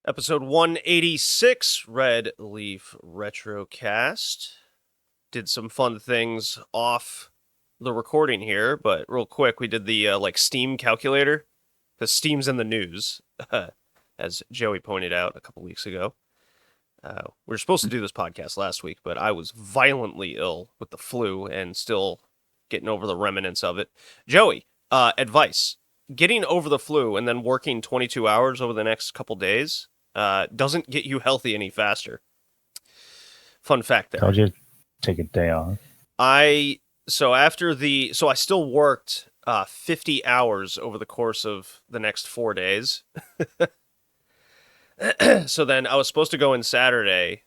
Episode 186, Red Leaf Retrocast. Did some fun things off the recording here, but real quick, we did the Steam calculator, because Steam's in the news, as Joey pointed out a couple weeks ago. We were supposed to do this podcast last week, but I was violently ill with the flu and still getting over the remnants of it. Joey, advice. Getting over the flu and then working 22 hours over the next couple days doesn't get you healthy any faster. Fun fact there. Told you to take a day off. I still worked 50 hours over the course of the next 4 days. So then I was supposed to go in Saturday,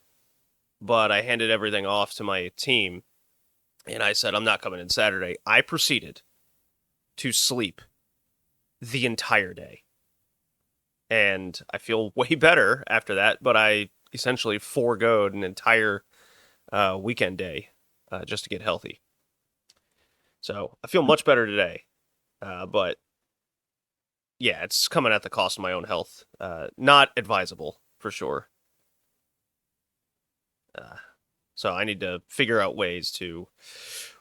but I handed everything off to my team, and I said, I'm not coming in Saturday. I proceeded to sleep the entire day. And I feel way better after that, but I essentially foregoed an entire weekend day just to get healthy. So I feel much better today, but yeah, it's coming at the cost of my own health. Not advisable, for sure. So I need to figure out ways to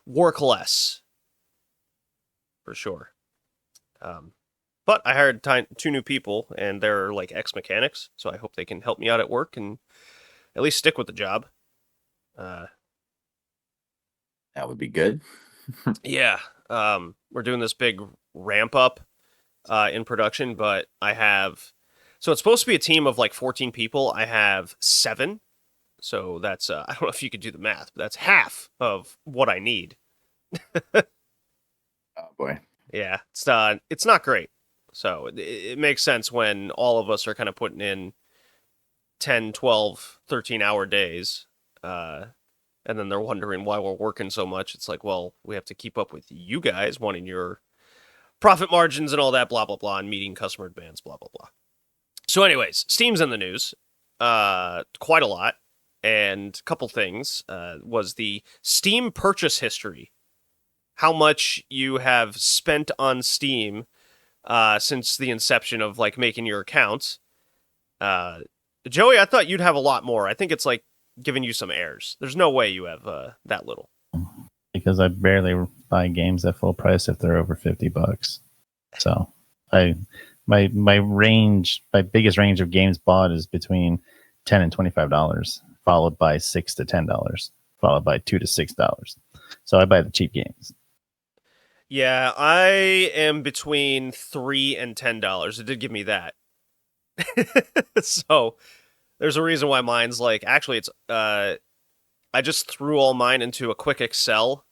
work less, for sure. But I hired 2 new people, and they're like ex-mechanics, so I hope they can help me out at work and at least stick with the job. That would be good. Yeah, we're doing this big ramp up in production, but so it's supposed to be a team of like 14 people. I have 7, so that's, I don't know if you could do the math, but that's half of what I need. Oh boy. Yeah, it's not great. So it makes sense when all of us are kind of putting in 10, 12, 13-hour days, and then they're wondering why we're working so much. It's like, well, we have to keep up with you guys wanting your profit margins and all that, blah, blah, blah, and meeting customer demands, blah, blah, blah. So anyways, Steam's in the news quite a lot, and a couple things was the Steam purchase history. How much you have spent on Steam since the inception of like making your accounts. Joey, I thought you'd have a lot more. I think it's like giving you some airs. There's no way you have that little. Because I barely buy games at full price if they're over $50. So my biggest range of games bought is between $10 and $25, followed by $6 to $10, followed by $2 to $6. So I buy the cheap games. Yeah, I am between $3 and $10. It did give me that. So there's a reason why mine's like, actually it's I just threw all mine into a quick Excel,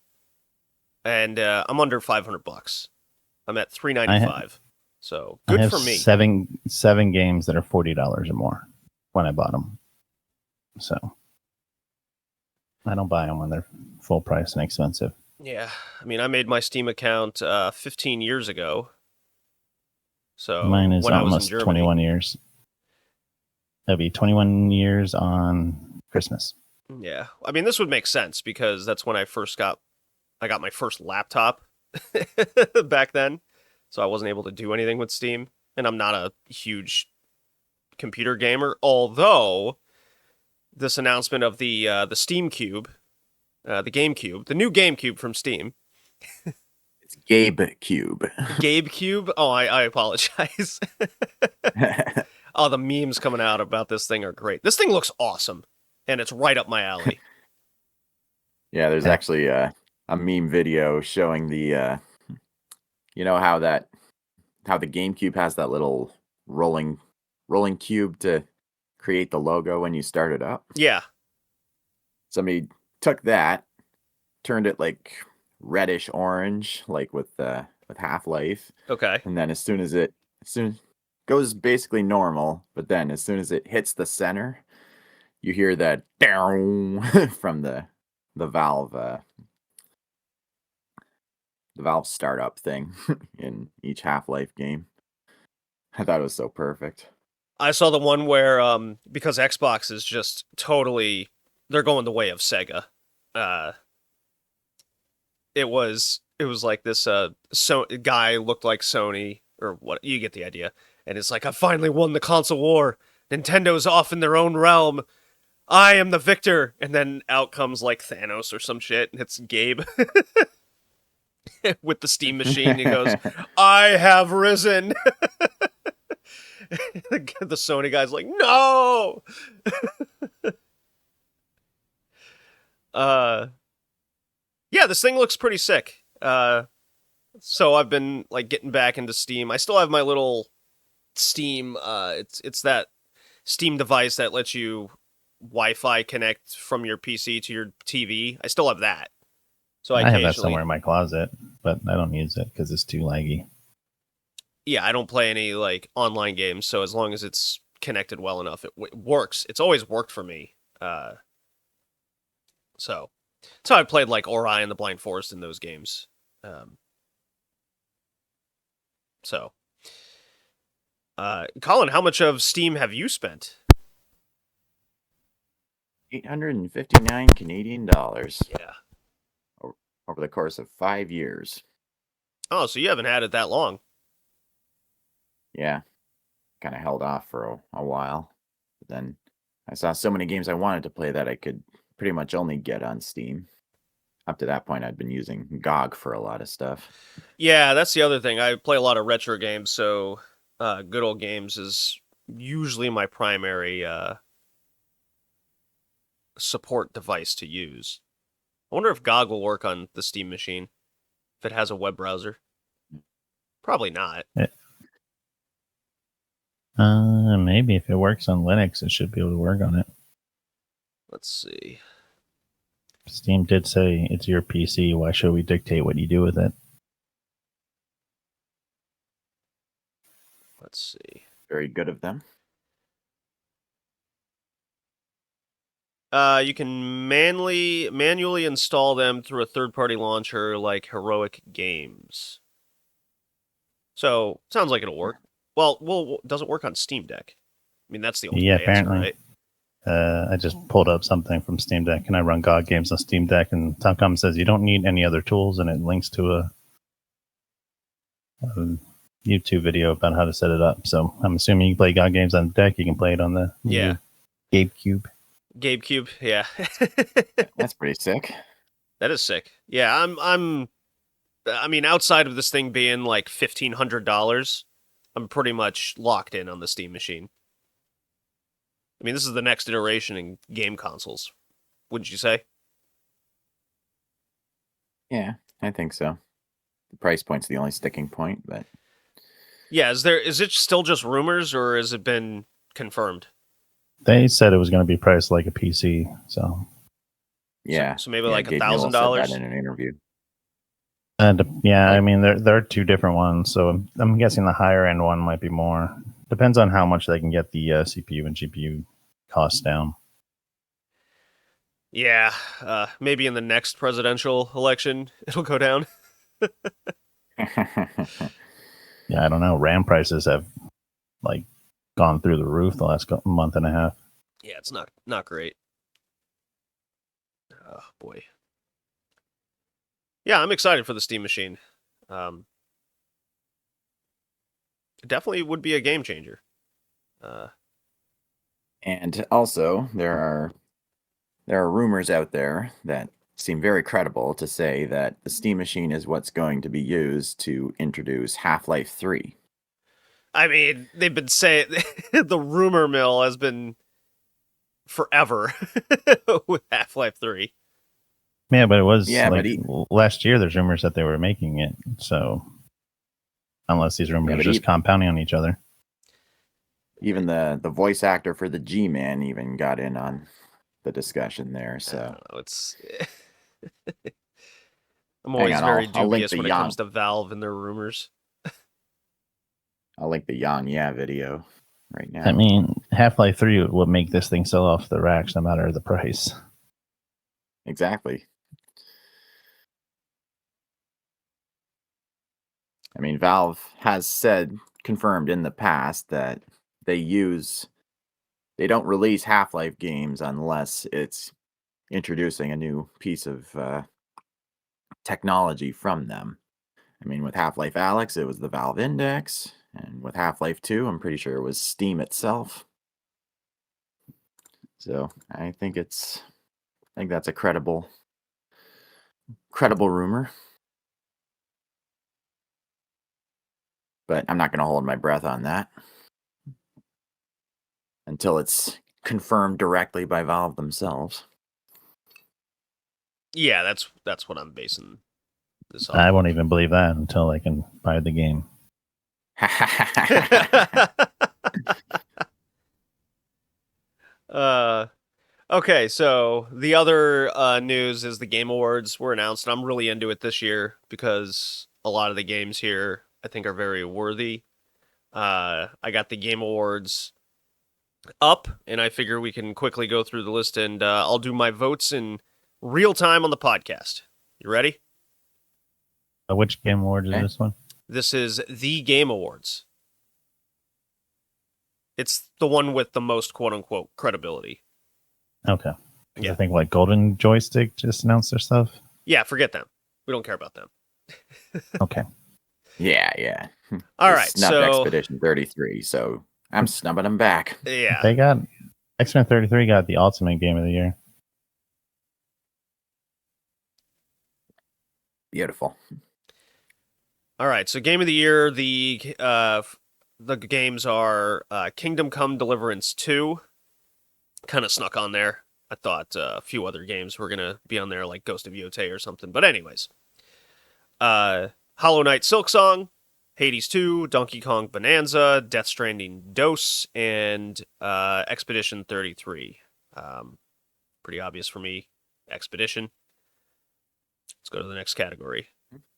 and I'm under $500. I'm at $395. So good for me. Seven games that are $40 or more when I bought them. So I don't buy them when they're full price and expensive. Yeah, I mean, I made my Steam account 15 years ago. So mine is when I was almost in Germany. 21 years. That'd be 21 years on Christmas. Yeah, I mean, this would make sense because that's when I got my first laptop back then. So I wasn't able to do anything with Steam, and I'm not a huge computer gamer. Although this announcement of the Steam Cube. The GameCube, the new GameCube from Steam. It's Gabe Cube. Gabe Cube? Oh, I apologize. Oh, the memes coming out about this thing are great. This thing looks awesome, and it's right up my alley. Yeah, there's actually a meme video showing the, how the GameCube has that little rolling cube to create the logo when you start it up. Yeah. Somebody took that, turned it like reddish orange, like with Half-Life. Okay. And then as soon as it goes basically normal, but then as soon as it hits the center, you hear that from the Valve startup thing in each Half-Life game. I thought it was so perfect. I saw the one where because Xbox is just totally, they're going the way of Sega. It was like this guy looked like Sony, or what, you get the idea. And it's like, I finally won the console war. Nintendo's off in their own realm. I am the victor. And then out comes like Thanos or some shit, and it's Gabe with the steam machine. He goes, I have risen. The Sony guy's like, no. Yeah, this thing looks pretty sick. So I've been like getting back into Steam. I still have my little Steam. It's that Steam device that lets you Wi-Fi connect from your PC to your TV. I still have that. So I have that somewhere in my closet, but I don't use it because it's too laggy. Yeah, I don't play any like online games, so as long as it's connected well enough, it works. It's always worked for me. So I played like Ori and the Blind Forest in those games. Colin, how much of Steam have you spent? 859 Canadian dollars. Yeah. Over the course of 5 years. Oh, so you haven't had it that long. Yeah. Kind of held off for a while. But then I saw so many games I wanted to play that I could pretty much only get on Steam. Up to that point, I'd been using GOG for a lot of stuff. Yeah, that's the other thing. I play a lot of retro games, so Good Old Games is usually my primary support device to use. I wonder if GOG will work on the Steam machine if it has a web browser. Probably not. Maybe if it works on Linux, it should be able to work on it. Let's see. Steam did say it's your PC. Why should we dictate what you do with it? Let's see. Very good of them. You can manually install them through a third-party launcher like Heroic Games. So, sounds like it'll work. Well, does it work on Steam Deck? I mean, that's the only apparently. answer, right? I just pulled up something from Steam Deck, and I run GOG games on Steam Deck, and Tomcom says you don't need any other tools, and it links to a YouTube video about how to set it up. So I'm assuming you can play GOG games on the deck, you can play it on the GabeCube. GabeCube, yeah. That's pretty sick. That is sick. Yeah, I mean, outside of this thing being like $1,500, I'm pretty much locked in on the Steam machine. I mean, this is the next iteration in game consoles, wouldn't you say? Yeah, I think so. The price point's the only sticking point, but yeah, is it still just rumors or has it been confirmed? They said it was going to be priced like a PC, so yeah. So maybe like $1,000 in an interview. And I mean there are two different ones, so I'm guessing the higher end one might be more. Depends on how much they can get the CPU and GPU costs down. Yeah, maybe in the next presidential election it'll go down. Yeah, I don't know. RAM prices have like gone through the roof the last month and a half. Yeah, it's not great. Oh boy. Yeah, I'm excited for the Steam machine. It definitely would be a game changer. And also, there are rumors out there that seem very credible to say that the Steam machine is what's going to be used to introduce Half-Life 3. I mean, they've been saying the rumor mill has been forever with Half-Life 3. Yeah, but it was last year there's rumors that they were making it. So unless these rumors are just compounding on each other. Even the voice actor for the G-Man even got in on the discussion there. So it's I'm always very dubious when it comes to Valve and their rumors. I'll link the Yang video right now. I mean, Half-Life 3 would make this thing sell off the racks no matter the price. Exactly. I mean, Valve has confirmed in the past that they don't release Half-Life games unless it's introducing a new piece of technology from them. I mean, with Half-Life Alyx, it was the Valve Index, and with Half-Life 2, I'm pretty sure it was Steam itself. So I think that's a credible rumor. But I'm not going to hold my breath on that until it's confirmed directly by Valve themselves. Yeah, that's what I'm basing this off. I won't even believe that until I can buy the game. Okay, so the other news is the Game Awards were announced, and I'm really into it this year because a lot of the games here I think are very worthy. I got the Game Awards up, and I figure we can quickly go through the list, and I'll do my votes in real time on the podcast. You ready? Which Game Award is this one? This is the Game Awards. It's the one with the most quote-unquote credibility. Okay. Yeah. I think like Golden Joystick just announced their stuff. Yeah, forget them. We don't care about them. Okay. Yeah. All They right, snubbed so Expedition 33, so I'm snubbing them back. yeah, They got X-Men 33 got the Ultimate Game of the Year. Beautiful. all right. So Game of the Year, the games are Kingdom Come Deliverance 2. Kind of snuck on there. I thought a few other games were gonna be on there, like Ghost of Yotei or something. But anyways, Hollow Knight Silksong, Hades 2, Donkey Kong Bonanza, Death Stranding Dose, and Expedition 33. Pretty obvious for me, Expedition. Let's go to the next category.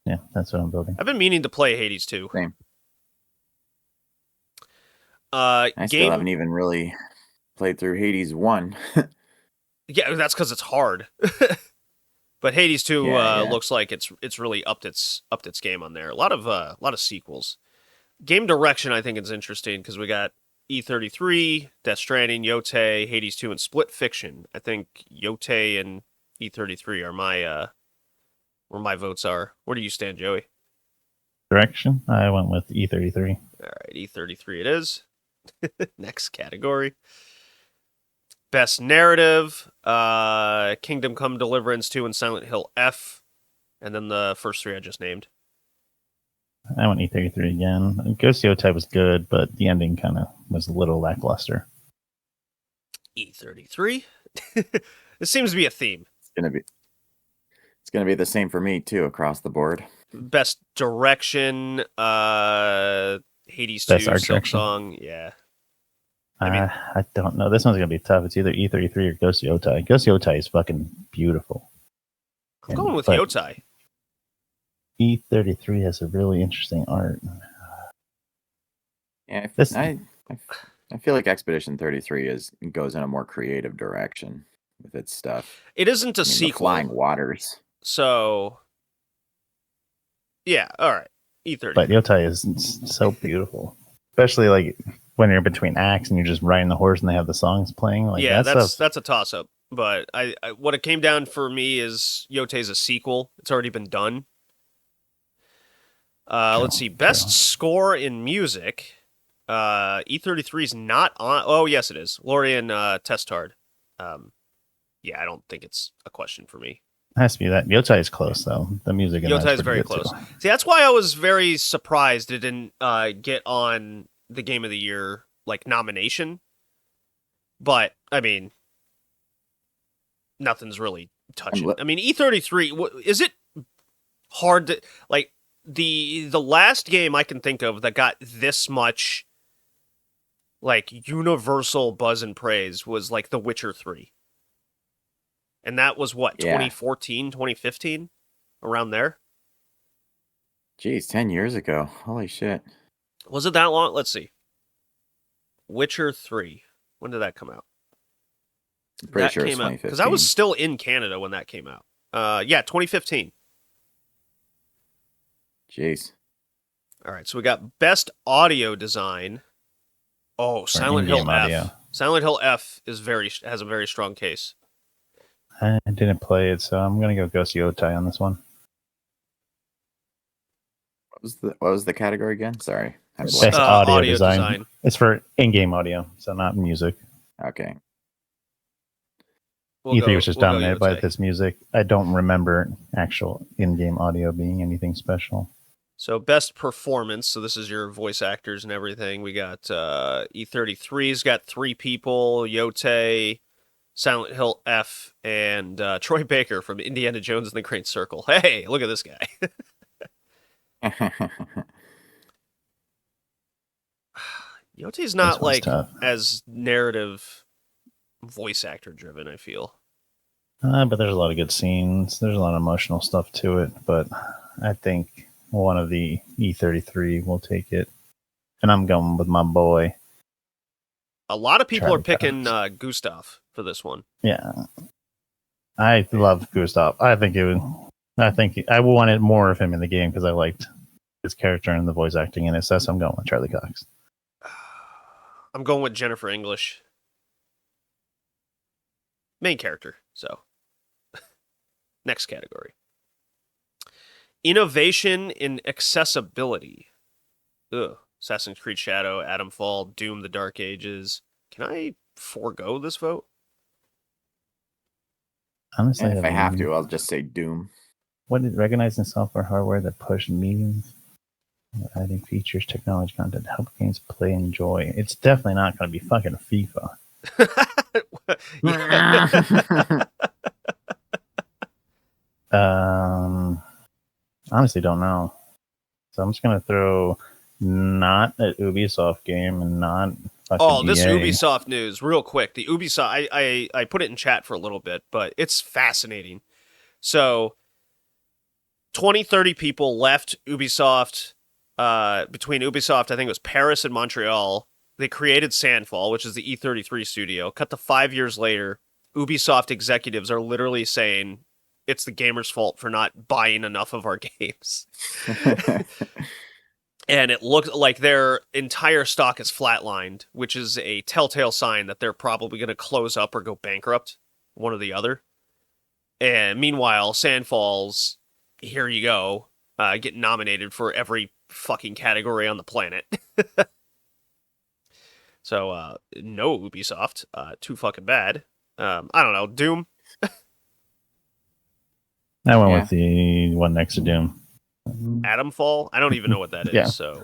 Yeah, that's what I'm voting. I've been meaning to play Hades 2. Same. I still haven't even really played through Hades 1. Yeah, that's because it's hard. But Hades 2 looks like it's really upped its game on there. A lot of sequels. Game direction, I think, is interesting because we got E33, Death Stranding, Yotei, Hades 2, and Split Fiction. I think Yotei and E33 are my where my votes are. Where do you stand, Joey? Direction? I went with E33. All right, E33 it is. Next category. Best Narrative, Kingdom Come Deliverance 2 and Silent Hill F, and then the first three I just named. I went E33 again. Ghost Yotei was good, but the ending kind of was a little lackluster. E33? This seems to be a theme. It's gonna be the same for me too across the board. Best Direction, Hades 2, Best art direction. Silksong, yeah. I don't know. This one's gonna be tough. It's either E33 or Ghost Yotei. Ghost Yotei is fucking beautiful. I'm going with Yotei. E33 has a really interesting art. Yeah, I feel like Expedition 33 goes in a more creative direction with its stuff. It isn't a The sequel. Flying Waters. So, yeah, all right. E33. But Yotei is so beautiful, especially like when you're between acts and you're just riding the horse and they have the songs playing. Like, yeah, that's a toss up. But I what it came down for me is Yotei's a sequel. It's already been done. Let's see. Best score in music. E33 is not on. Oh, yes, it is. Lorien Testard. Yeah, I don't think it's a question for me. It has to be that. Yotei is close, though. The music in Yotei is very close. Too. See, that's why I was very surprised it didn't get on the Game of the Year nomination. But I mean, nothing's really touching. I mean, E33. Is it hard to the last game I can think of that got this much universal buzz and praise was The Witcher 3. And that was what, 2014, 2015? Around there? Jeez, 10 years ago. Holy shit. Was it that long? Let's see. Witcher 3. When did that come out? I'm pretty sure it's 2015. Because I was still in Canada when that came out. Yeah, 2015. Jeez. All right, so we got Best Audio Design. Oh, Silent Hill F. Audio. Silent Hill F has a very strong case. I didn't play it, so I'm gonna go Ghost Yotei on this one. What was the category again? Sorry. Best audio design. It's for in-game audio, so not music. Okay. E3 was just we'll go dominated by Yote. this music. I don't remember actual in-game audio being anything special. So best performance. So this is your voice actors and everything. We got E33's got 3 people: Yote, Silent Hill F, and Troy Baker from Indiana Jones and the Great Circle. Hey, look at this guy. Yote's not one's like tough. as narrative voice actor driven, I feel. But there's a lot of good scenes. There's a lot of emotional stuff to it. But I think one of the E33 will take it. And I'm going with my boy. A lot of people Charlie are picking Gustav for this one. Yeah. I love Gustav. I think I wanted more of him in the game because I liked his character and the voice acting in it. So I'm going with Charlie Cox. I'm going with Jennifer English. Main character, so. Next category. Innovation in accessibility. Ugh. Assassin's Creed Shadow, Atomfall, Doom: The Dark Ages. Can I forego this vote? Honestly, If I have to, I'll just say Doom. What is recognizing software hardware that push meetings, adding features, technology, content, help games play, enjoy. It's definitely not going to be fucking FIFA. Honestly, don't know. So I'm just going to throw not an Ubisoft game and not fucking this EA. Ubisoft news, real quick. The Ubisoft, I put it in chat for a little bit, but it's fascinating. So 20, 30 people left Ubisoft, between Ubisoft, I think it was Paris and Montreal. They created Sandfall, which is the E33 studio. Cut to 5 years later, Ubisoft executives are literally saying it's the gamers' fault for not buying enough of our games. And it looks like their entire stock is flatlined, which is a telltale sign that they're probably going to close up or go bankrupt, one or the other. And meanwhile, Sandfall's, here you go, getting nominated for every fucking category on the planet. So, no Ubisoft. Too fucking bad. I don't know. Doom? I went with the one next to Doom. Atomfall? I don't even know what that is, Yeah. so...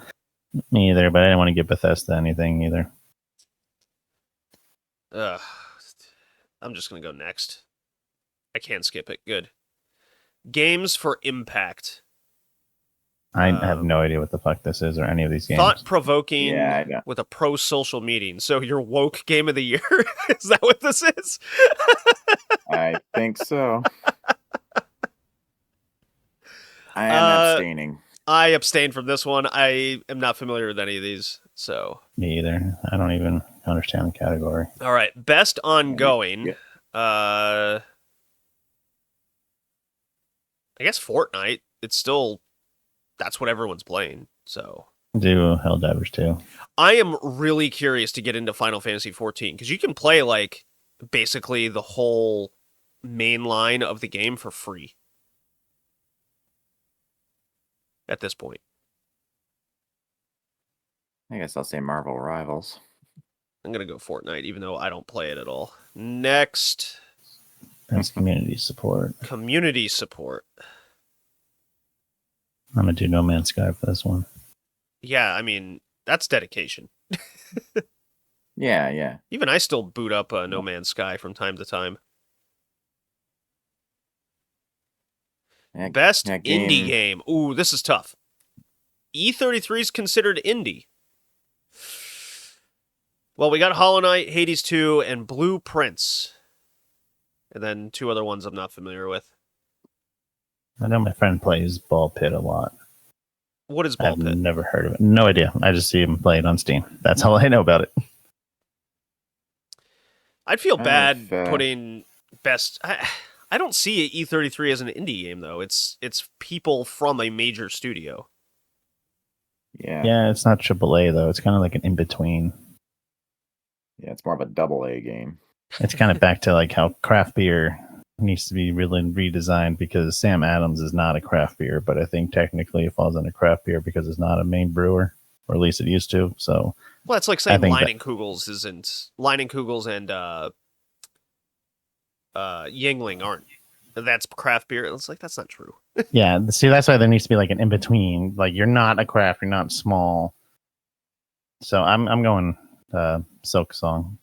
Me either, but I didn't want to give Bethesda anything either. I'm just going to go next. I can't skip it. Good. Games for Impact. I have no idea what the fuck this is or any of these games. Thought-provoking Yeah, I know. with a pro-social meeting. So your woke game of the year? Is that what this is? I think so. I am abstaining. I abstain from this one. I am not familiar with any of these, so... Me either. I don't even understand the category. All right. Best ongoing. Yeah. I guess Fortnite. It's still... That's what everyone's playing, so... Do Helldivers too. I am really curious to get into Final Fantasy XIV, because you can play, like, basically the whole main line of the game for free. At this point. I guess I'll say Marvel Rivals. I'm going to go Fortnite, even though I don't play it at all. Next. That's community support. Community support. I'm going to do No Man's Sky for this one. Yeah, I mean, that's dedication. Yeah. Even I still boot up No Man's Sky from time to time. Best indie game. Ooh, this is tough. E33 is considered indie. Well, we got Hollow Knight, Hades 2, and Blue Prince. And then 2 other ones I'm not familiar with. I know my friend plays Ball Pit a lot. What is Ball I've Pit? never heard of it. No idea. I just see him play it on Steam. That's all I know about it. I'd feel bad putting best... I don't see E33 as an indie game, though. It's people from a major studio. Yeah, it's not AAA, though. It's kind of like an in-between. Yeah, it's more of a AA game. It's kind of back to like how craft beer needs to be really redesigned, because Sam Adams is not a craft beer, but I think technically it falls under craft beer because it's not a main brewer, or at least it used to. So, well, it's like saying Leinenkugels isn't. Leinenkugels and Yingling aren't. That's craft beer. It's like, that's not true. Yeah, see, that's why there needs to be like an in between. Like, you're not a craft, you're not small. So I'm going Silk Song.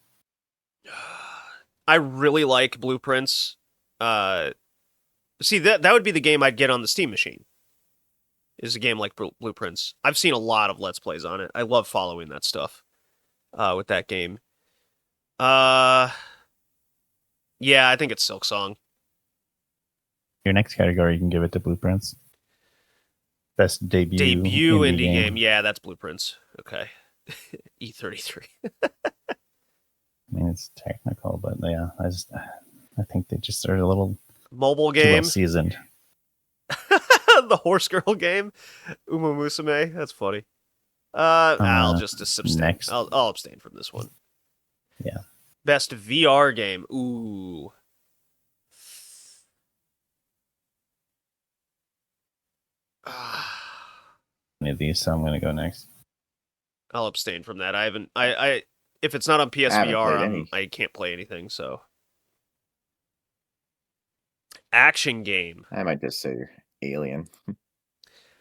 I really like Blueprints. See, that would be the game I'd get on the Steam machine. Is a game like Blueprints. I've seen a lot of Let's Plays on it. I love following that stuff with that game. Yeah, I think it's Silk Song. Your next category, you can give it to Blueprints. Best debut indie game. Yeah, that's Blueprints. Okay. E33. I mean, it's technical, but yeah, I think they just are a little mobile too game. well seasoned. The horse girl game, Uma Musume. That's funny. I'll just abstain. Next. I'll abstain from this one. Yeah. Best VR game. Ooh. Any of these, so I'm going to go next. I'll abstain from that. I haven't. I if it's not on PSVR, I can't play anything. So. Action game. I might just say Alien.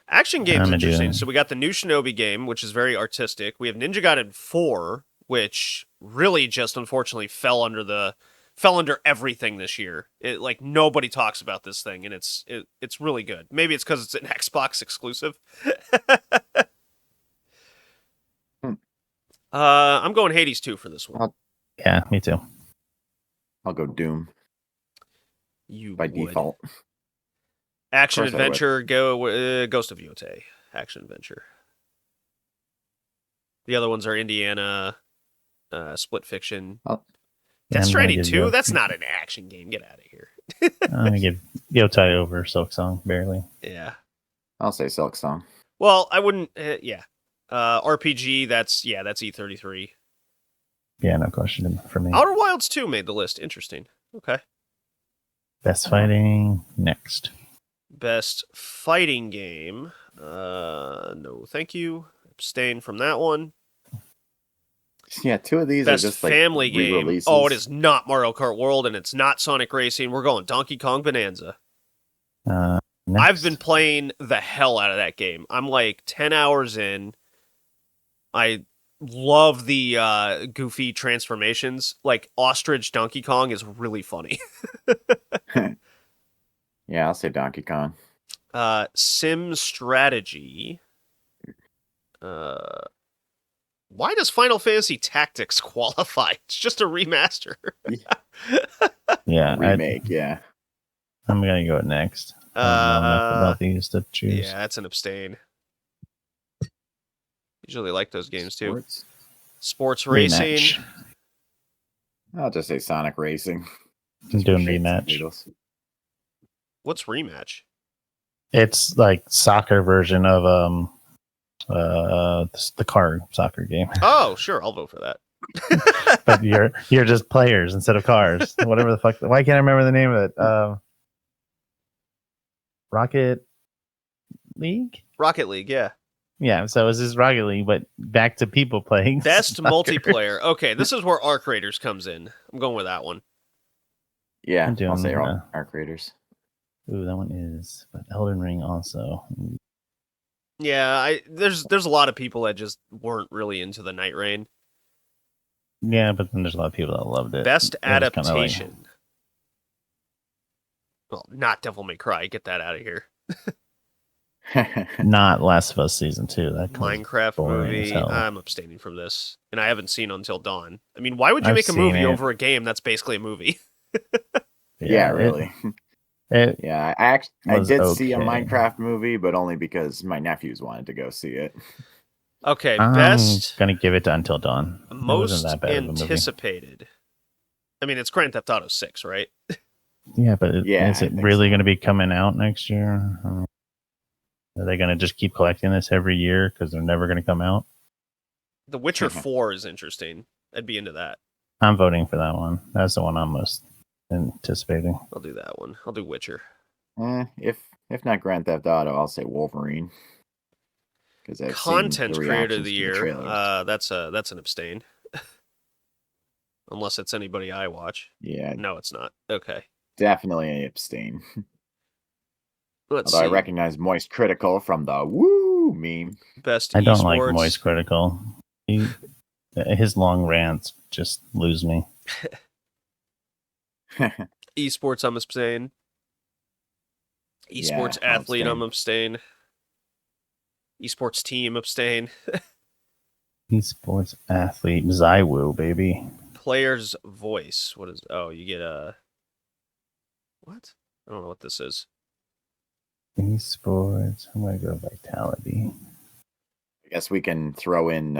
Action game's interesting. So we got the new Shinobi game, which is very artistic. We have Ninja Gaiden 4, which really just unfortunately fell under everything this year. It, like, nobody talks about this thing, and it's really good. Maybe it's because it's an Xbox exclusive. I'm going Hades 2 for this one. Yeah, me too. I'll go Doom. By default. Action adventure, go Ghost of Yotei. Action adventure. The other ones are Indiana, Split Fiction. Death Stranding 2? That's not an action game. Get out of here. I'm going to give Yotei over Silk Song, barely. Yeah. I'll say Silk Song. Well, I wouldn't, yeah. RPG, that's E33. Yeah, no question for me. Outer Wilds 2 made the list. Interesting. Okay. Best fighting, next. Best fighting game. No, thank you. Abstain from that one. Yeah, two of these Best are just like family game. re-releases. Oh, it is not Mario Kart World, and it's not Sonic Racing. We're going Donkey Kong Bonanza. I've been playing the hell out of that game. I'm like 10 hours in. I love the goofy transformations. Like Ostrich Donkey Kong is really funny. Yeah, I'll say Donkey Kong. Sim Strategy. Why does Final Fantasy Tactics qualify? It's just a remaster. Yeah, remake. Yeah, I'm gonna go next. I don't know enough about these to choose. Yeah, that's an abstain. Usually like those games too. Sports racing. Rematch. I'll just say Sonic Racing. I'm doing rematch. What's rematch? It's like soccer version of the car soccer game. Oh, sure, I'll vote for that. But you're just players instead of cars. Whatever the fuck. Why can't I remember the name of it? Rocket League? Rocket League, yeah. Yeah, so it's just Rocket League, but back to people playing. Best soccer. multiplayer. Okay, this is where Arc Raiders comes in. I'm going with that one. Yeah, I'll say Arc Raiders. Ooh, that one is. But Elden Ring also. Yeah, there's a lot of people that just weren't really into the Night Rain. Yeah, but then there's a lot of people that loved it. Best adaptation. Like... Well, not Devil May Cry. Get that out of here. Not Last of Us Season 2. That Minecraft movie. I'm abstaining from this. And I haven't seen Until Dawn. I mean, why would you make a movie over a game that's basically a movie? Yeah, really. I did see a Minecraft movie, but only because my nephews wanted to go see it. Okay, I'm best. Gonna give it to Until Dawn. Most anticipated. I mean, it's Grand Theft Auto 6, right? Yeah, but is it really going to be coming out next year? Are they going to just keep collecting this every year because they're never going to come out? The Witcher 4 is interesting. I'd be into that. I'm voting for that one. That's the one I'm most anticipating. I'll do that one. I'll do Witcher. If not Grand Theft Auto, I'll say Wolverine. Because I've Content seen the Creator of the reactions to Year. That's an abstain. unless it's anybody I watch. Yeah, No, it's not. Okay. definitely abstain. Let's Although I see. recognize Moist Critical from the Woo meme. Best I don't esports. like Moist Critical. His long rants just lose me. Esports, I'm abstain. Esports Yeah, I'll athlete, I'm abstain. abstain. Esports team, abstain. Esports athlete, Zywoo, baby. Player's voice. What is? Oh, you get a. What? I don't know what this is. Esports. I'm gonna go Vitality. I guess we can throw in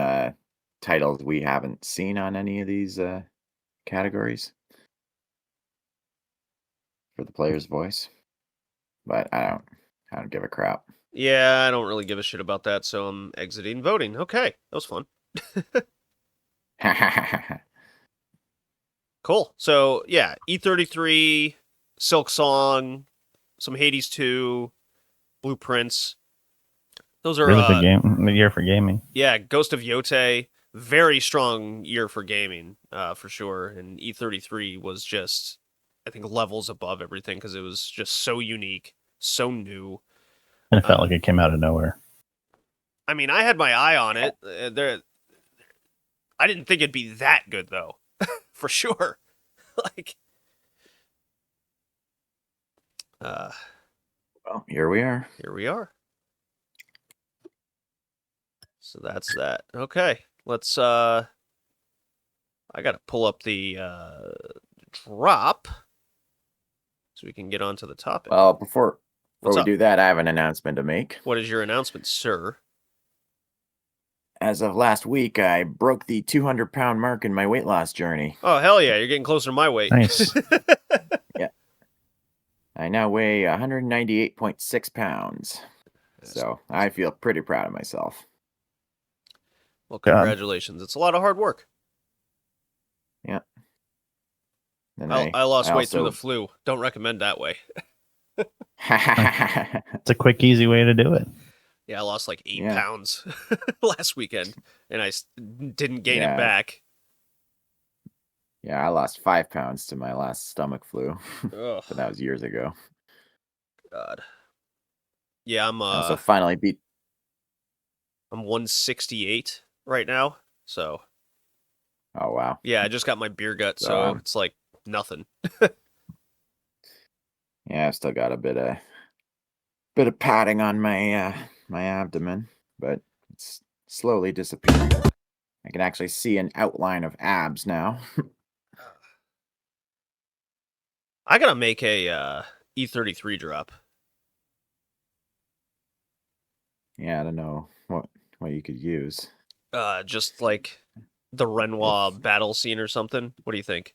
titles we haven't seen on any of these categories for the player's voice, but I don't give a crap. Yeah, I don't really give a shit about that, so I'm exiting voting. Okay, that was fun. Cool. So yeah, E33, Silk Song, some Hades 2, Blueprints. Those are Really good year for gaming. Yeah, Ghost of Yote, very strong year for gaming, for sure. And E33 was just, I think, levels above everything because it was just so unique, so new. And it felt like it came out of nowhere. I mean, I had my eye on it. I didn't think it'd be that good though, for sure. Like, Well, here we are. here we are. So that's that. Okay, let's. I gotta pull up the drop so we can get onto the topic. Well, before What's we up? do that, I have an announcement to make. What is your announcement, sir? As of last week, I broke the 200-pound mark in my weight loss journey. Oh, hell yeah, you're getting closer to my weight. Nice. Yeah. I now weigh 198.6 pounds. So I feel pretty proud of myself. Well, congratulations. It's a lot of hard work. Yeah. And I lost weight through also- the flu. Don't recommend that way. It's a quick, easy way to do it. Yeah, I lost like 8 Yeah. pounds last weekend, and I didn't gain it Yeah. back. Yeah, I lost 5 pounds to my last stomach flu, Ugh, but that was years ago. God. Yeah, I'm I also finally beat. I'm 168 right now. So Oh wow. yeah, I just got my beer gut, so Um, it's like nothing. Yeah, I've still got a bit of padding on my my abdomen, but it's slowly disappearing. I can actually see an outline of abs now. I gotta make a E33 drop. Yeah, I don't know what you could use. Just like the Renoir battle scene or something. What do you think?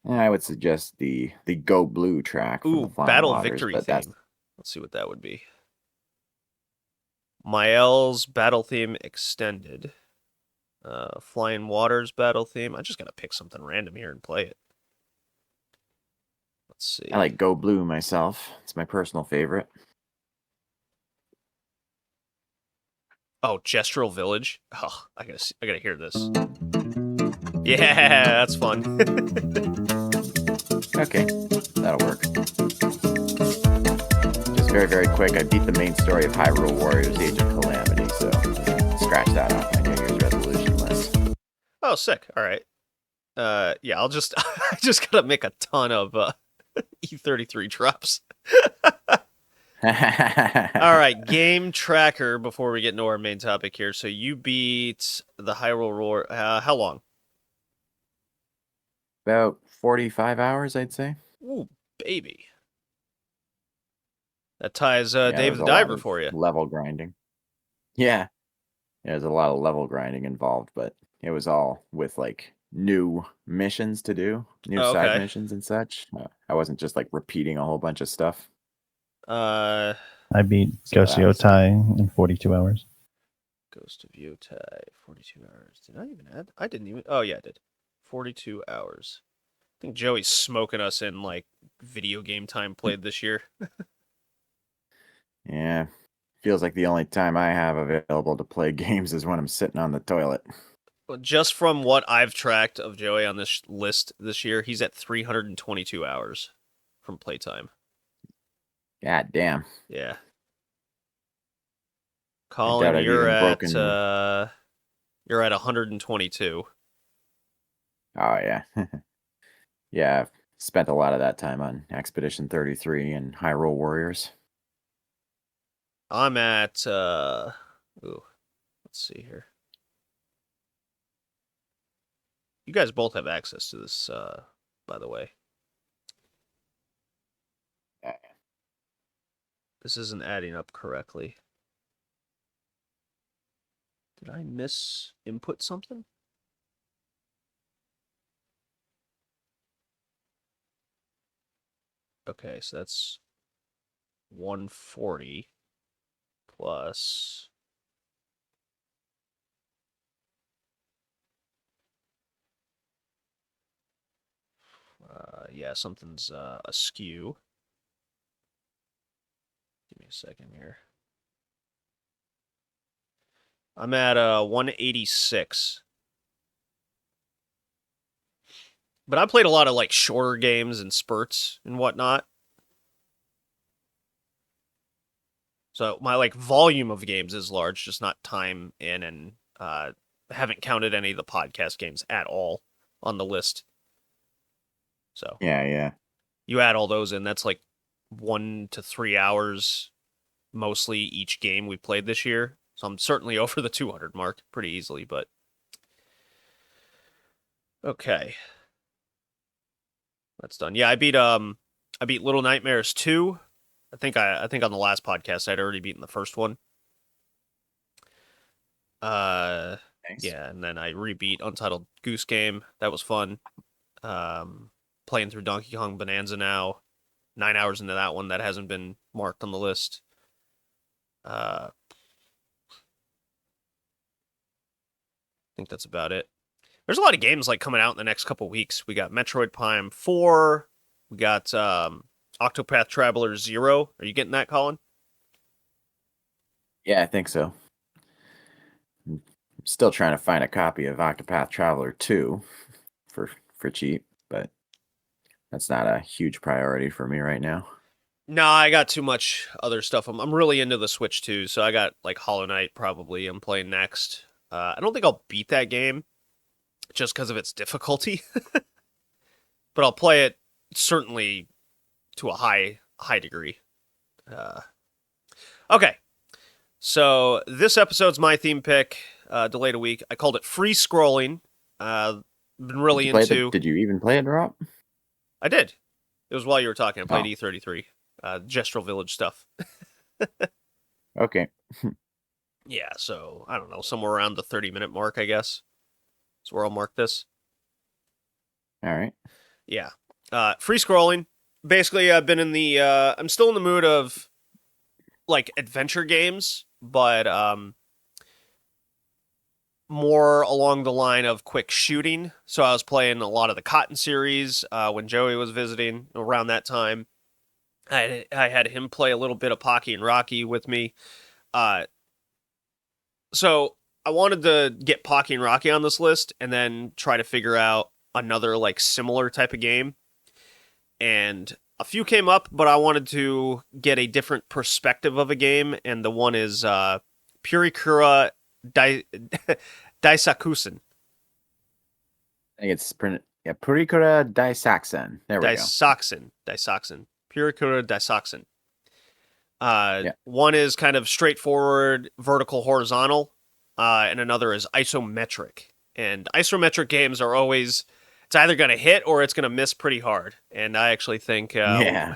I would suggest the Go Blue track from the Ooh, Flying battle Waters, victory but theme. that's Let's see what that would be. Mael's battle theme extended. Flying Waters battle theme. I just gotta pick something random here and play it. Let's see. I like Go Blue myself. It's my personal favorite. Oh, Gestural Village. Oh, I gotta hear this. Yeah, that's fun. Okay, that'll work. Just very, very quick, I beat the main story of Hyrule Warriors Age of Calamity, so scratch that off my New Year's resolution list. Oh, sick. All right. Yeah, I'll just I just gotta make a ton of E33 drops. All right, game tracker before we get into our main topic here. So you beat the Hyrule Roar. How long? About 45 hours, I'd say. Ooh, baby. That ties Yeah, Dave there's the a lot Diver of for you. Level grinding. Yeah. There's a lot of level grinding involved, but it was all with like new missions to do, new Oh, side okay. missions and such. I wasn't just like repeating a whole bunch of stuff. I beat So Ghost that's- Yotai in 42 hours. Ghost of Yotai, 42 hours. Did I even add? I didn't even. Oh, yeah, I did. 42 hours. I think Joey's smoking us in like video game time played this year. Yeah. Feels like the only time I have available to play games is when I'm sitting on the toilet. Just from what I've tracked of Joey on this list this year, he's at 322 hours from playtime. God damn. Yeah. I Colin, doubt I've you're even at broken. you're at 122. Oh yeah. Yeah, I've spent a lot of that time on Expedition 33 and Hyrule Warriors. I'm at let's see here. You guys both have access to this, by the way. This isn't adding up correctly. Did I miss input something? Okay, so that's 140 plus yeah, something's askew. Give me a second here. I'm at 186. But I played a lot of like shorter games and spurts and whatnot. So my like volume of games is large, just not time in, and haven't counted any of the podcast games at all on the list. So Yeah. you add all those in, that's like 1 to 3 hours mostly each game we played this year. So I'm certainly over the 200 mark pretty easily, but okay. That's done. Yeah, I beat Little Nightmares 2. I think on the last podcast I'd already beaten the first one. Nice. Yeah, and then I rebeat Untitled Goose Game. That was fun. Playing through Donkey Kong Bonanza now. 9 hours into that one that hasn't been marked on the list. I think that's about it. There's a lot of games like coming out in the next couple weeks. We got Metroid Prime 4. We got Octopath Traveler 0. Are you getting that, Colin? Yeah, I think so. I'm still trying to find a copy of Octopath Traveler 2 for cheap, but that's not a huge priority for me right now. No, I got too much other stuff. I'm really into the Switch too, so I got like Hollow Knight probably I'm playing next. I don't think I'll beat that game just because of its difficulty, but I'll play it certainly to a high degree. Okay, so this episode's my theme pick. Delayed a week. I called it free scrolling. Been really into. Did you even play it, Rob? I did. It was while you were talking. I played Oh. E33, Gestural Village stuff. Okay. Yeah, so I don't know, somewhere around the 30-minute mark, I guess. That's where I'll mark this. All right. Yeah. Free scrolling. Basically, I've been in the I'm still in the mood of like adventure games, but more along the line of quick shooting. So I was playing a lot of the Cotton series when Joey was visiting around that time. I had him play a little bit of Pocky and Rocky with me. So I wanted to get Pocky and Rocky on this list and then try to figure out another like similar type of game. And a few came up, but I wanted to get a different perspective of a game, and the one is Purikura Daisakusen. I think it's Purikura Daisakusen. There we go. Daisakusen. Purikura Daisakusen. One is kind of straightforward vertical horizontal, and another is isometric. And isometric games are always, it's either going to hit or it's going to miss pretty hard. And I actually think, Yeah.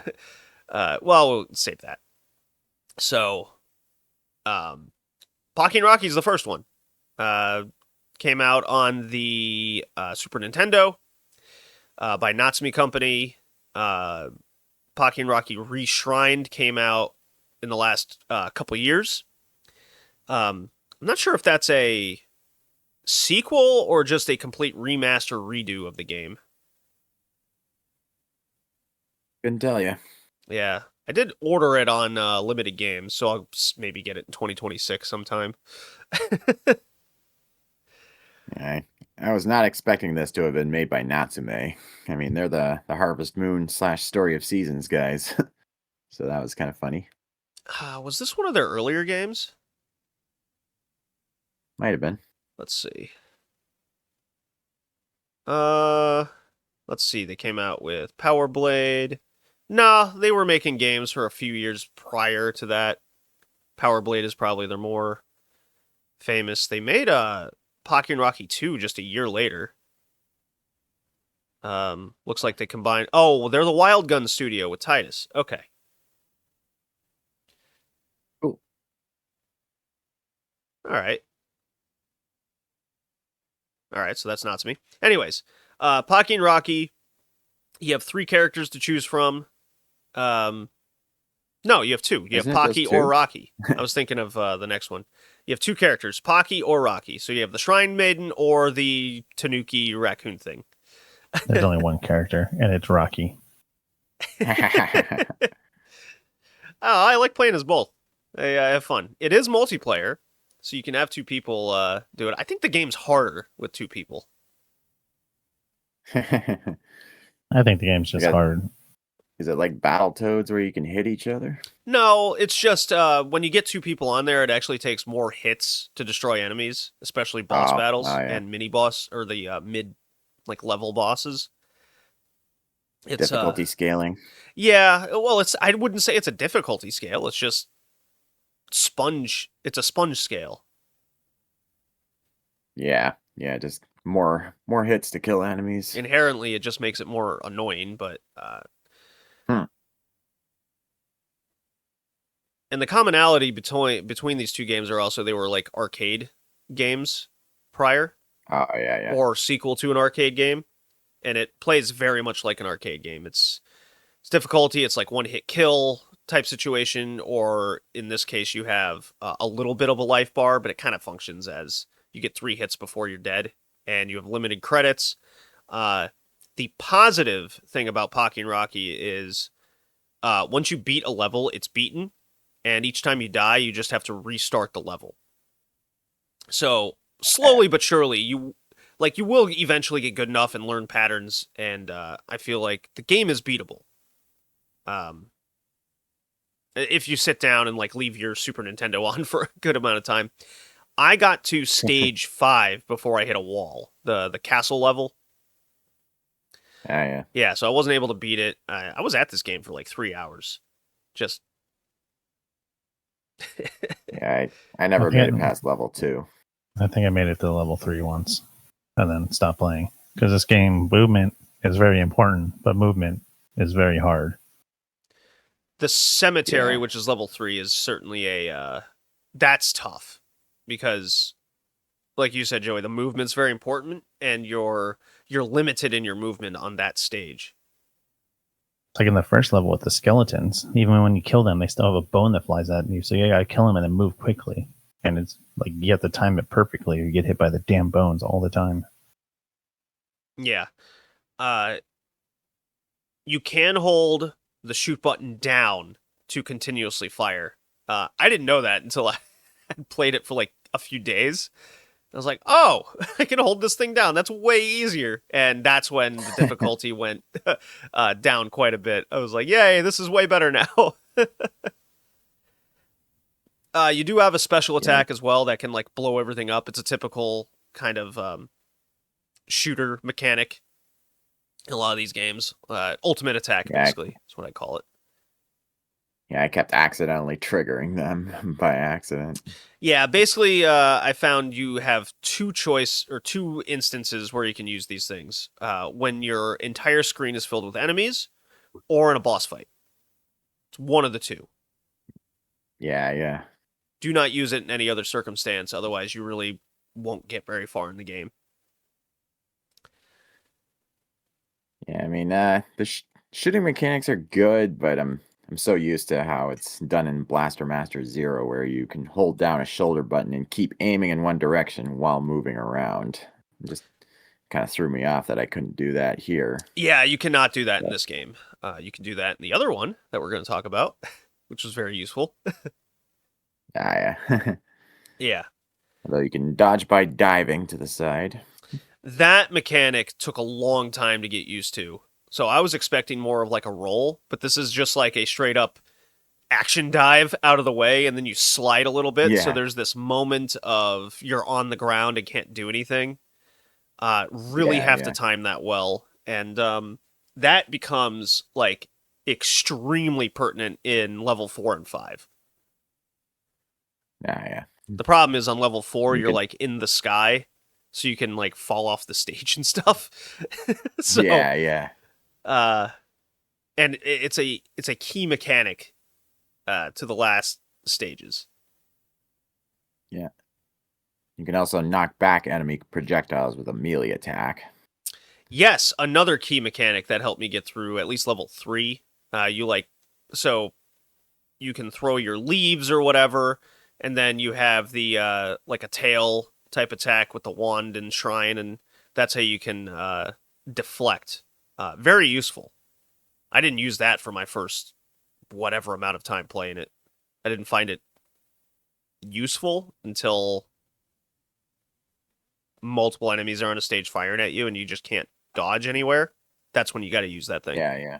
we'll save that. So, Pocky and Rocky is the first one. Came out on the Super Nintendo by Natsume Company. Pocky and Rocky Reshrined came out in the last couple years. I'm not sure if that's a sequel or just a complete remaster redo of the game. Couldn't tell you. Yeah, I did order it on limited games, so I'll maybe get it in 2026 sometime. I was not expecting this to have been made by Natsume. I mean, they're the Harvest Moon / Story of Seasons guys. So that was kind of funny. Was this one of their earlier games? Might have been. Let's see. Let's see. They came out with Power Blade. Nah, they were making games for a few years prior to that. Power Blade is probably their more famous. They made Pocky and Rocky 2 just a year later. Looks like they combined. Oh, well, they're the Wild Gun studio with Titus. Okay. Cool. All right. All right, so that's not to me. Anyways, Pocky and Rocky, you have 3 characters to choose from. No, you have 2. You Isn't have it Pocky just or 2? Rocky. I was thinking of the next one. You have 2 characters, Pocky or Rocky. So you have the Shrine Maiden or the Tanuki raccoon thing. There's only one character, and it's Rocky. I like playing as both. I have fun. It is multiplayer, so you can have 2 people do it. I think the game's harder with 2 people. I think the game's just hard. Is it like Battletoads where you can hit each other? No, it's just when you get 2 people on there, it actually takes more hits to destroy enemies, especially boss battles and mini boss or the mid level bosses. It's difficulty scaling. Yeah, well, I wouldn't say it's a difficulty scale. It's just sponge. It's a sponge scale. Yeah, just more hits to kill enemies. Inherently, it just makes it more annoying, but and the commonality between these 2 games are also they were like arcade games prior. Oh, yeah. Or sequel to an arcade game, and it plays very much like an arcade game. It's difficulty. It's like one-hit kill type situation, or in this case, you have a little bit of a life bar, but it kind of functions as you get 3 hits before you're dead, and you have limited credits. The positive thing about Pocky and Rocky is once you beat a level, it's beaten, and each time you die, you just have to restart the level. So slowly but surely, you will eventually get good enough and learn patterns, and I feel like the game is beatable. If you sit down and leave your Super Nintendo on for a good amount of time. I got to stage 5 before I hit a wall, the castle level. Yeah. Yeah, so I wasn't able to beat it. I was at this game for 3 hours. Just Yeah, I never made it past level 2. I think I made it to level 3 once and then stopped playing. Because this game, movement is very important, but movement is very hard. The cemetery, which is level 3, is certainly that's tough. Because, like you said, Joey, the movement's very important, and you're limited in your movement on that stage. Like in the first level with the skeletons, even when you kill them, they still have a bone that flies at you. So you gotta kill them and then move quickly. And it's like you have to time it perfectly or you get hit by the damn bones all the time. Yeah. You can hold the shoot button down to continuously fire. I didn't know that until I had played it for a few days. I was like, oh, I can hold this thing down. That's way easier. And that's when the difficulty went down quite a bit. I was like, yay, this is way better now. You do have a special attack as well that can blow everything up. It's a typical kind of shooter mechanic in a lot of these games. Ultimate attack, basically, is what I call it. Yeah, I kept accidentally triggering them by accident. Yeah, basically, I found you have 2 instances where you can use these things. When your entire screen is filled with enemies, or in a boss fight. It's one of the 2. Yeah. Do not use it in any other circumstance, otherwise you really won't get very far in the game. Yeah, I mean, the shooting mechanics are good, but I'm so used to how it's done in Blaster Master Zero, where you can hold down a shoulder button and keep aiming in one direction while moving around. It just kind of threw me off that I couldn't do that here. Yeah, you cannot do that in this game. You can do that in the other one that we're going to talk about, which was very useful. Yeah. Yeah. Although you can dodge by diving to the side. That mechanic took a long time to get used to. So I was expecting more of like a roll, but this is just like a straight up action dive out of the way, and then you slide a little bit. So Yeah. there's this moment of you're on the ground and can't do anything. Really Yeah, have yeah. to time that well. And that becomes like extremely pertinent in level 4 and 5. Yeah. The problem is on level 4, You you're can- like in the sky, so you can like fall off the stage and stuff. So Yeah. and it's a key mechanic to the last stages. Yeah. You can also knock back enemy projectiles with a melee attack. Yes, another key mechanic that helped me get through at least level 3. So you can throw your leaves or whatever, and then you have the like a tail type attack with the wand and shrine, and that's how you can deflect. Very useful. I didn't use that for my first whatever amount of time playing it. I didn't find it useful until multiple enemies are on a stage firing at you and you just can't dodge anywhere. That's when you got to use that thing. Yeah.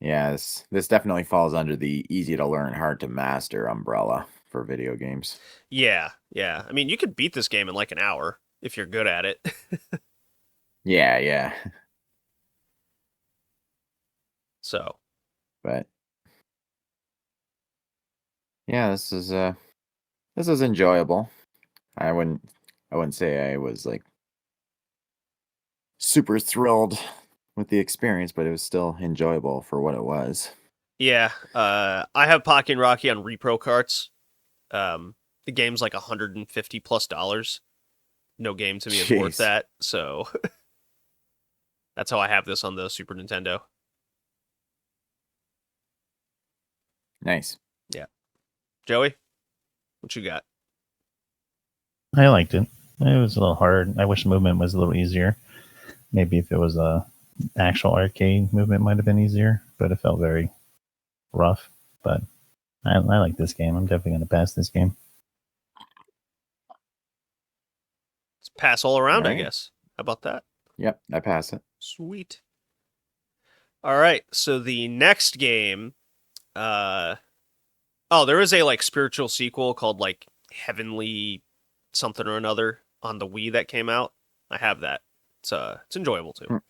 Yeah, this definitely falls under the easy to learn, hard to master umbrella for video games. Yeah. I mean, you could beat this game in like an hour if you're good at it. Yeah. So, But yeah, this is enjoyable. I wouldn't say I was like super thrilled with the experience, but it was still enjoyable for what it was. yeah, I have Pocky and Rocky on repro carts. The game's like $150+ No game to me is worth Jeez. that. So that's how I have this on the Super Nintendo. Nice. Joey, what you got? I liked it. It was a little hard. I wish movement was a little easier. Maybe if it was a actual arcade, movement might have been easier, but it felt very rough. But I like this game. I'm definitely going to pass this game. It's pass all around, I Alright. guess. How about that? Yep, I pass it. Sweet. All right, so the next game, there is a like spiritual sequel called like Heavenly something or another on the Wii that came out. I have that. It's enjoyable too.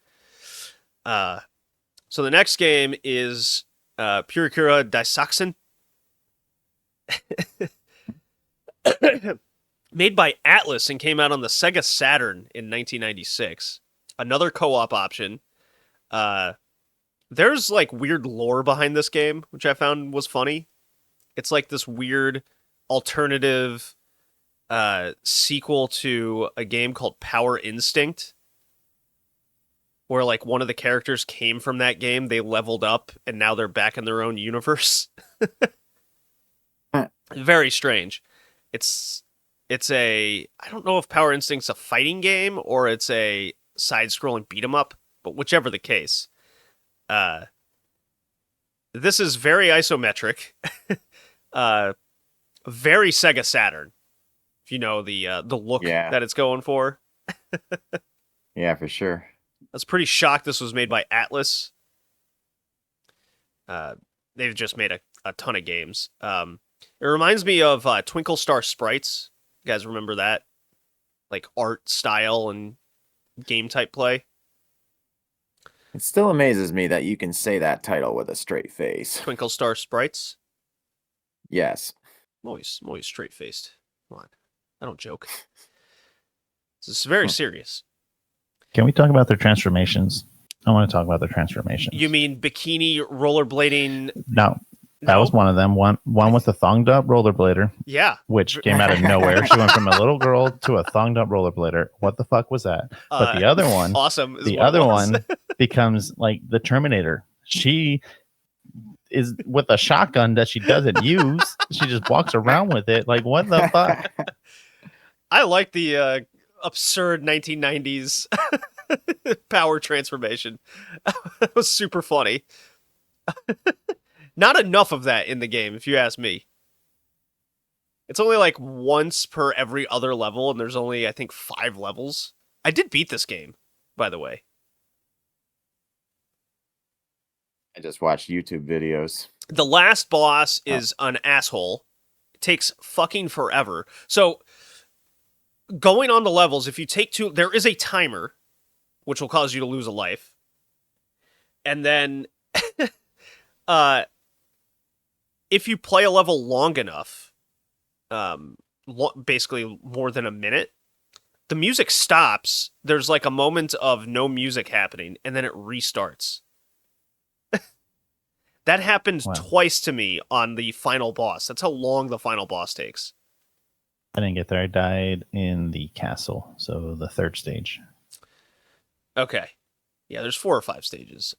So the next game is Purikura Daisakusen. Made by Atlas and came out on the Sega Saturn in 1996. Another co-op option. There's like weird lore behind this game, which I found was funny. It's like this weird alternative sequel to a game called Power Instinct, where like one of the characters came from that game, they leveled up, and now they're back in their own universe. Very strange. It's I don't know if Power Instinct's a fighting game or it's a side-scrolling beat-em up, but whichever the case. This is very isometric. Very Sega Saturn. If you know the look that it's going for. Yeah, for sure. I was pretty shocked this was made by Atlas. They've just made a ton of games. It reminds me of Twinkle Star Sprites. You guys remember that? Like art style and game type play. It still amazes me that you can say that title with a straight face. Twinkle Star Sprites. Yes. I'm always straight faced. Come on, I don't joke. This is very serious. Can we talk about their transformations? I want to talk about their transformations. You mean bikini rollerblading? No. That was one of them. One was the thonged up rollerblader. Yeah. Which came out of nowhere. She went from a little girl to a thonged up rollerblader. What the fuck was that? But the other one, awesome. The other one becomes like the Terminator. She is with a shotgun that she doesn't use. She just walks around with it. Like, what the fuck? I like the absurd 1990s power transformation. That was super funny. Not enough of that in the game, if you ask me. It's only like once per every other level, and there's only, I think, 5 levels. I did beat this game, by the way. I just watched YouTube videos. The last boss is an asshole. It takes fucking forever. So, going on the levels, if you take there is a timer, which will cause you to lose a life. And then, if you play a level long enough, basically more than a minute, the music stops. There's like a moment of no music happening, and then it restarts. That happened twice to me on the final boss. That's how long the final boss takes. I didn't get there. I died in the castle, so the 3rd stage. Okay. Yeah, there's 4 or 5 stages.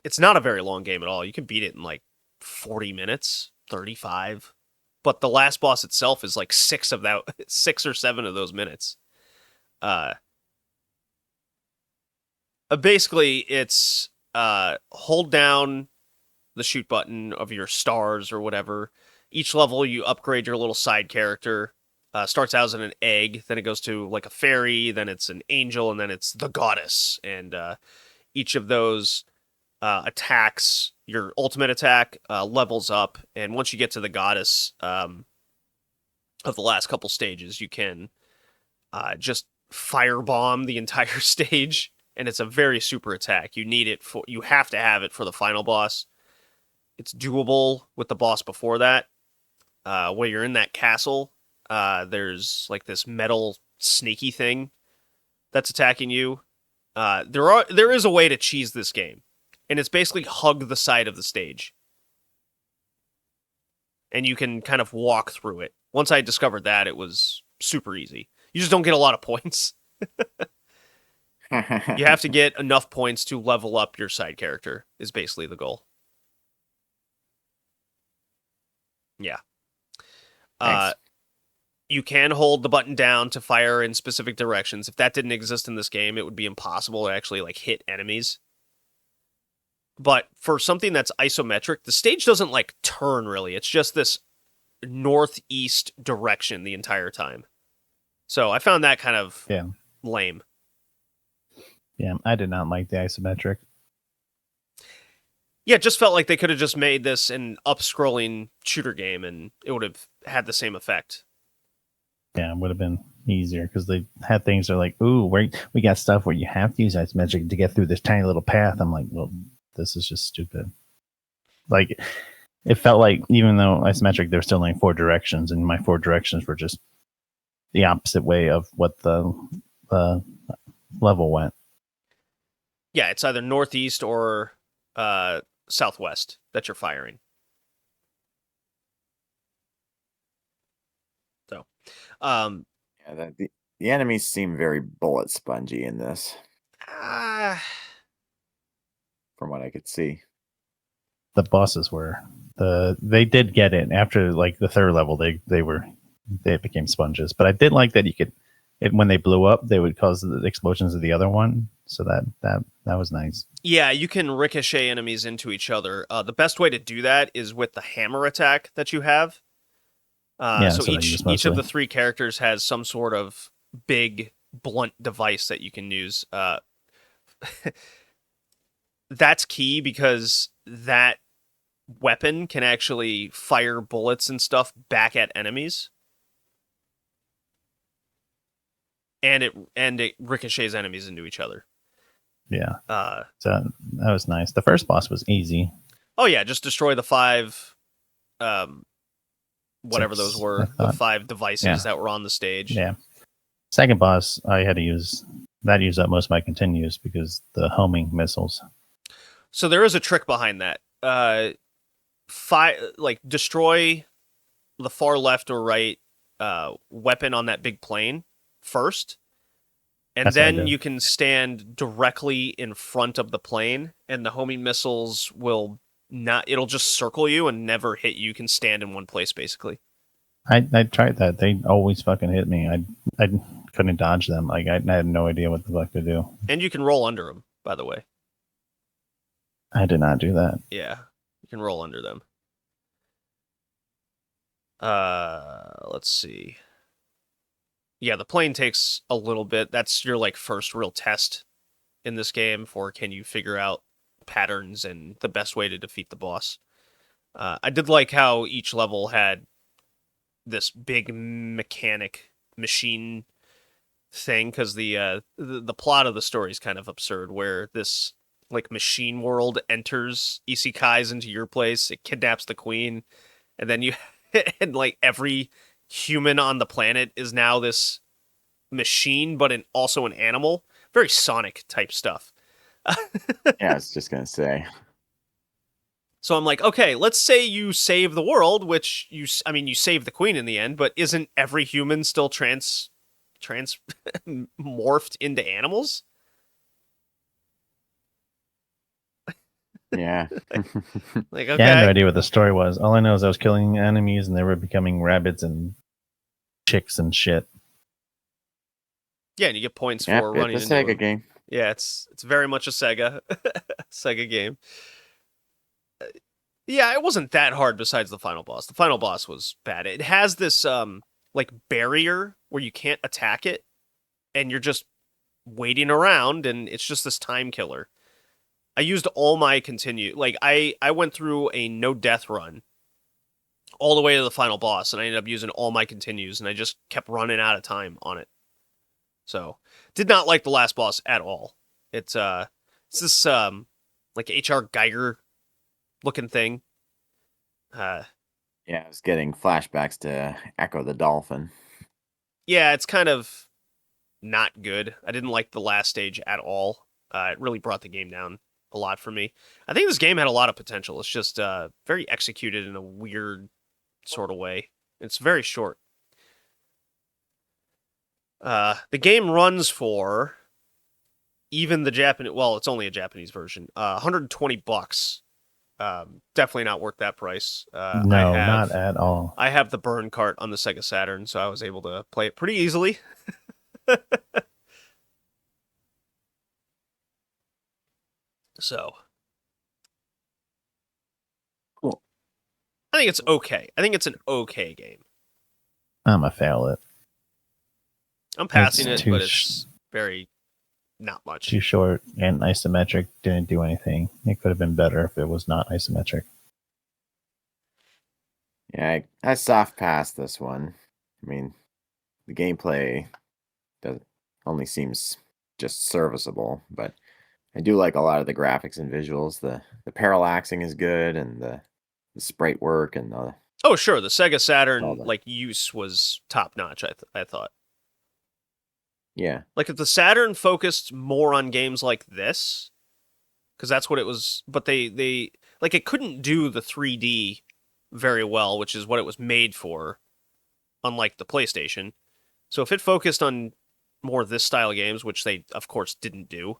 It's not a very long game at all. You can beat it in like 40 minutes, 35. But the last boss itself is like 6 or 7 of those minutes. Basically, it's hold down the shoot button of your stars or whatever. Each level, you upgrade your little side character. Starts out as an egg, then it goes to like a fairy, then it's an angel, and then it's the goddess. And each of those attacks, your ultimate attack, levels up. And once you get to the goddess of the last couple stages, you can just firebomb the entire stage. And it's a very super attack. You have to have it for the final boss. It's doable with the boss before that. Where you're in that castle, there's like this metal snaky thing that's attacking you. There is a way to cheese this game, and it's basically hug the side of the stage, and you can kind of walk through it. Once I discovered that, it was super easy. You just don't get a lot of points. You have to get enough points to level up your side character, is basically the goal. Yeah. You can hold the button down to fire in specific directions. If that didn't exist in this game, it would be impossible to actually like hit enemies. But for something that's isometric, the stage doesn't like turn really. It's just this northeast direction the entire time. So I found that kind of lame. Yeah, I did not like the isometric. Yeah, it just felt like they could have just made this an up-scrolling shooter game, and it would have had the same effect. Yeah, it would have been easier, because they had things that are like, ooh, we got stuff where you have to use isometric to get through this tiny little path. I'm like, well, this is just stupid. Like, it felt like, even though isometric, there were still only 4 directions, and my 4 directions were just the opposite way of what the level went. Yeah, it's either northeast or southwest that you're firing. So, the enemies seem very bullet spongy in this, from what I could see. The bosses were they did get it after like the 3rd level. They became sponges, but I did like that you could. When they blew up, they would cause the explosions of the other one. So that was nice. Yeah, you can ricochet enemies into each other. The best way to do that is with the hammer attack that you have. So each of the 3 characters has some sort of big blunt device that you can use. That's key, because that weapon can actually fire bullets and stuff back at enemies. And it ricochets enemies into each other. Yeah. So that was nice. The first boss was easy. Oh yeah, just destroy the 5 whatever those were, the 5 devices that were on the stage. Yeah. Second boss, I had to use up most of my continues because the homing missiles. So there is a trick behind that. Destroy the far left or right weapon on that big plane first, and then you can stand directly in front of the plane, and the homing missiles it'll just circle you and never hit you. You can stand in one place, basically. I tried that. They always fucking hit me. I couldn't dodge them. Like, I had no idea what the fuck to do. And you can roll under them, by the way. I did not do that. Yeah, you can roll under them. Let's see. Yeah, the plane takes a little bit. That's your like first real test in this game for can you figure out patterns and the best way to defeat the boss. I did like how each level had this big mechanic machine thing because the plot of the story is kind of absurd where this like machine world enters isekais into your place, it kidnaps the queen, and then you and like every human on the planet is now this machine but also an animal. Very Sonic type stuff. Yeah, I was just gonna say. So I'm like, okay, let's say you save the world, which I mean, you save the queen in the end, but isn't every human still trans morphed into animals? Yeah. Like, Yeah, I had no okay, idea what the story was. All I know is I was killing enemies and they were becoming rabbits and chicks and shit. yeah, and you get points Yep, for it's running a into Sega them. game. Yeah, it's very much a Sega Sega game. Yeah, it wasn't that hard besides the final boss. The final boss was bad. It has this like barrier where you can't attack it and you're just waiting around and it's just this time killer. I used all my like I went through a no death run all the way to the final boss and I ended up using all my continues and I just kept running out of time on it. So, did not like the last boss at all. It's this like HR Geiger looking thing. Yeah, I was getting flashbacks to Echo the Dolphin. Yeah, it's kind of not good. I didn't like the last stage at all. It really brought the game down a lot for me. I think this game had a lot of potential. It's just very executed in a weird sort of way. It's very short. The game runs for even the Japanese. Well, it's only a Japanese version. $120. Definitely not worth that price. No, not at all. I have the burn cart on the Sega Saturn, so I was able to play it pretty easily. So, Cool. I think it's okay. I think it's an okay game. I'm a fail it. I'm passing It's it, too but it's very not much. Too short and isometric didn't do anything. It could have been better if it was not isometric. Yeah, I soft passed this one. I mean, the gameplay only seems just serviceable, but I do like a lot of the graphics and visuals. The parallaxing is good, and the sprite work and the Oh, sure, the Sega Saturn all that. like use was top notch. I thought. Yeah. Like if the Saturn focused more on games like this, because that's what it was. But they like it couldn't do the 3D very well, which is what it was made for. Unlike the PlayStation, so if it focused on more of this style of games, which they of course didn't do,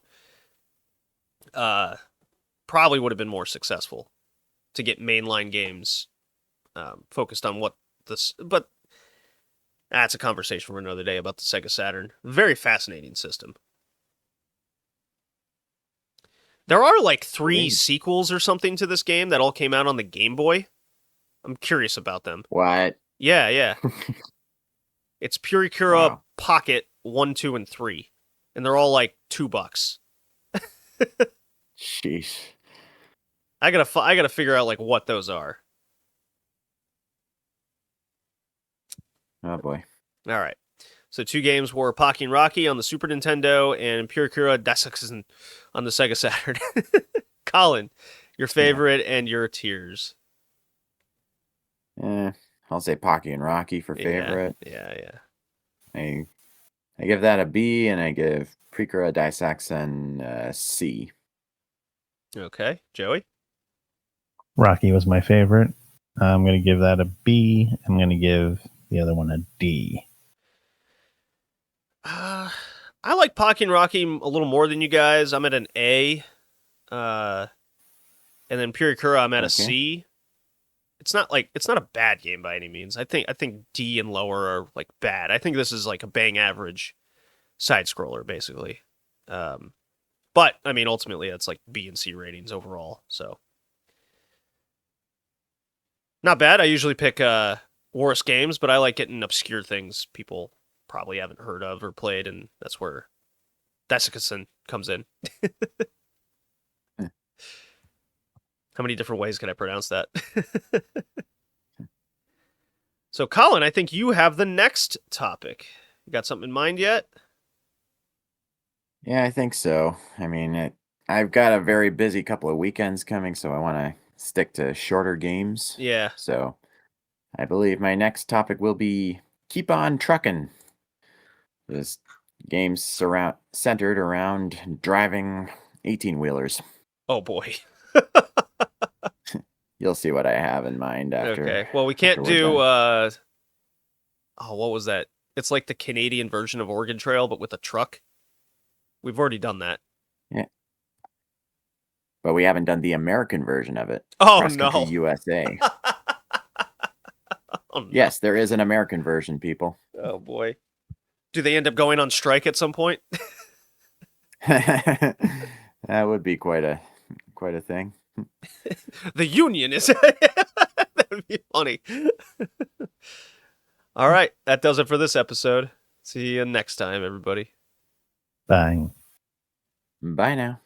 probably would have been more successful to get mainline games focused on what this. But that's a conversation for another day about the Sega Saturn. Very fascinating system. There are like 3 sequels or something to this game that all came out on the Game Boy. I'm curious about them. What? Yeah. It's Purikura Wow. Pocket 1, 2, and 3. And they're all like $2. Sheesh. I gotta figure out like what those are. Oh boy. All right. So 2 games were Pocky and Rocky on the Super Nintendo and Purikura Daisakusen on the Sega Saturn. Colin, your favorite and your tiers. I'll say Pocky and Rocky for favorite. Yeah. I give that a B, and I give Purikura Daisakusen C. Okay, Joey. Rocky was my favorite. I'm going to give that a B. I'm going to give the other one a D. I like Pocky and Rocky a little more than you guys. I'm at an A. And then Purikura, I'm at a C. It's not a bad game by any means. I think D and lower are like bad. I think this is like a bang average side scroller basically. But I mean ultimately it's like B and C ratings overall. So not bad. I usually pick worst games, but I like getting obscure things people probably haven't heard of or played, and that's where Daisakusen comes in. How many different ways can I pronounce that? So, Colin, I think you have the next topic. You got something in mind yet? Yeah, I think so. I mean, I've got a very busy couple of weekends coming, so I want to stick to shorter games. Yeah. So I believe my next topic will be Keep On Truckin'. This game's centered around driving 18-wheelers. Oh, boy. You'll see what I have in mind after. Okay. Well, we can't after we're do... done. what was that? It's like the Canadian version of Oregon Trail, but with a truck. We've already done that. Yeah. But we haven't done the American version of it. Oh, Cross Country no. USA. Oh, no. Yes, there is an American version, people. Oh, boy. Do they end up going on strike at some point? That would be quite a thing. The union is... That would be funny. All right. That does it for this episode. See you next time, everybody. Bye. Bye now.